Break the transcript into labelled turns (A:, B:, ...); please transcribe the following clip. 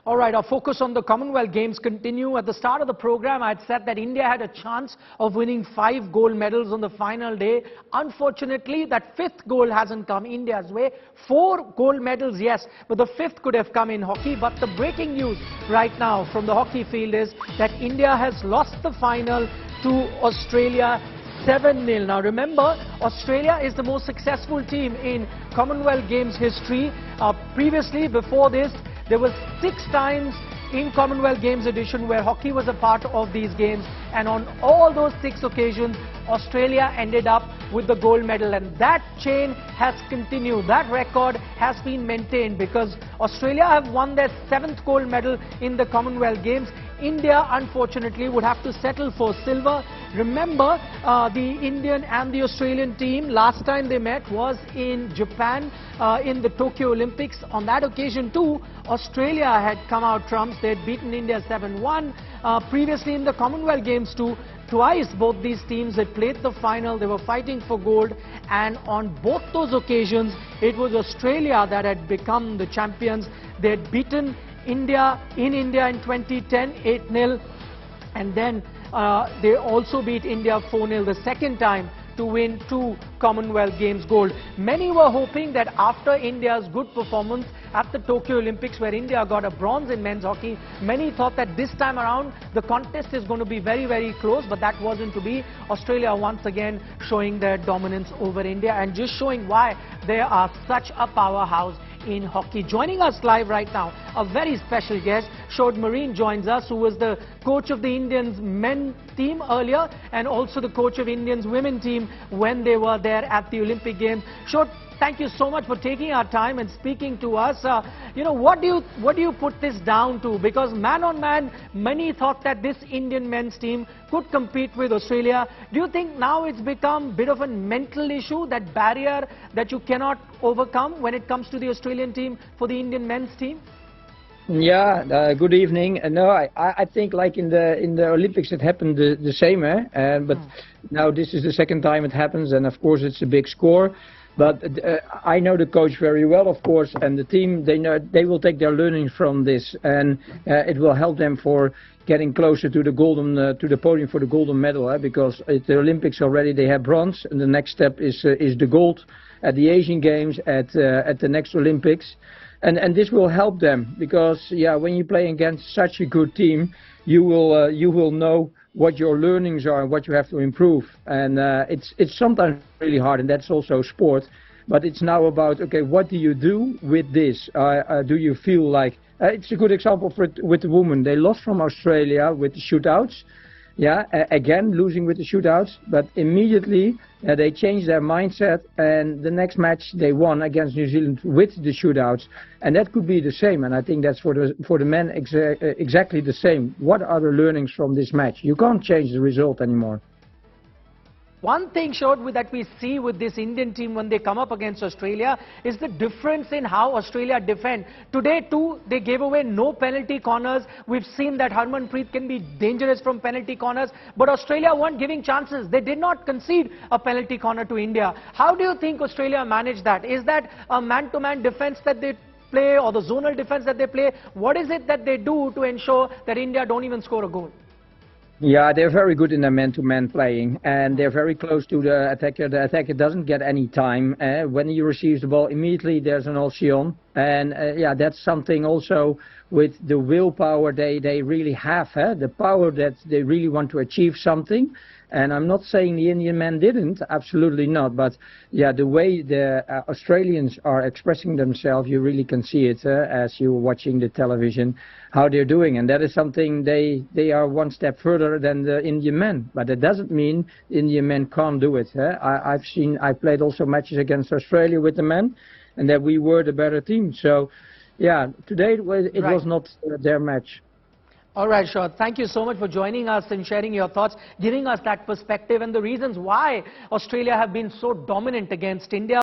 A: All right, our focus on the Commonwealth Games continue. At the start of the program, I had said that India had a chance of winning 5 gold medals on the final day. Unfortunately, that 5th gold hasn't come India's way. 4 gold medals, yes, but the 5th could have come in hockey. But the breaking news right now from the hockey field is that India has lost the final to Australia 7-0. Now remember, Australia is the most successful team in Commonwealth Games history. Previously, before this, there were 6 times in Commonwealth Games edition where hockey was a part of these games, and on all those 6 occasions, Australia ended up with the gold medal, and that chain has continued. That record has been maintained because Australia have won their 7th gold medal in the Commonwealth Games. India, unfortunately, would have to settle for silver. Remember, the Indian and the Australian team, last time they met was in Japan in the Tokyo Olympics. On that occasion too, Australia had come out trumps. They had beaten India 7-1. Previously in the Commonwealth Games too, twice both these teams had played the final. They were fighting for gold, and on both those occasions, it was Australia that had become the champions. They had beaten India in 2010, 8-0, and then they also beat India 4-0 the second time to win 2 Commonwealth Games gold. Many were hoping that after India's good performance at the Tokyo Olympics, where India got a bronze in men's hockey, many thought that this time around the contest is going to be very, very close, but that wasn't to be. Australia once again showing their dominance over India and just showing why they are such a powerhouse in hockey. Joining us live right now, a very special guest. Shod Marine joins us, who was the coach of the Indians men team earlier and also the coach of Indians women team when they were there at the Olympic Games. Shod, thank you so much for taking our time and speaking to us. What do you put this down to? Because man on man, many thought that this Indian men's team could compete with Australia. Do you think now it's become a bit of a mental issue, that barrier that you cannot overcome when it comes to the Australian team for the Indian men's team?
B: Yeah, good evening. No, I think like in the Olympics it happened the same, but now this is the second time it happens, and of course it's a big score. But I know the coach very well, of course, and the team, they will take their learnings from this, and it will help them for getting closer to the to the podium for the golden medal, because at the Olympics already they have bronze, and the next step is the gold at the Asian Games, at the next Olympics. And this will help them, because when you play against such a good team, you will know what your learnings are and what you have to improve. And it's sometimes really hard, and that's also sport. But it's now about, okay, what do you do with this? Do you feel like it's a good example with the women. They lost from Australia with the shootouts. Again losing with the shootouts, but immediately they changed their mindset, and the next match they won against New Zealand with the shootouts, and that could be the same. And I think that's for the men exactly the same. What are the learnings from this match? You can't change the result anymore.
A: One thing, Shod, that we see with this Indian team when they come up against Australia is the difference in how Australia defend. Today too, they gave away no penalty corners. We've seen that Harmanpreet can be dangerous from penalty corners, but Australia weren't giving chances. They did not concede a penalty corner to India. How do you think Australia managed that? Is that a man-to-man defense that they play, or the zonal defense that they play? What is it that they do to ensure that India don't even score a goal?
B: Yeah, they're very good in their man-to-man playing, and they're very close to the attacker. The attacker doesn't get any time. When he receives the ball, immediately there's an option. And that's something also with the willpower they really have, the power that they really want to achieve something. And I'm not saying the Indian men didn't, absolutely not. But the way the Australians are expressing themselves, you really can see it as you're watching the television, how they're doing. And that is something they are one step further than the Indian men. But that doesn't mean the Indian men can't do it. I played also matches against Australia with the men, and that we were the better team. So, today it was not their match.
A: All right, Shod, thank you so much for joining us and sharing your thoughts, giving us that perspective and the reasons why Australia have been so dominant against India.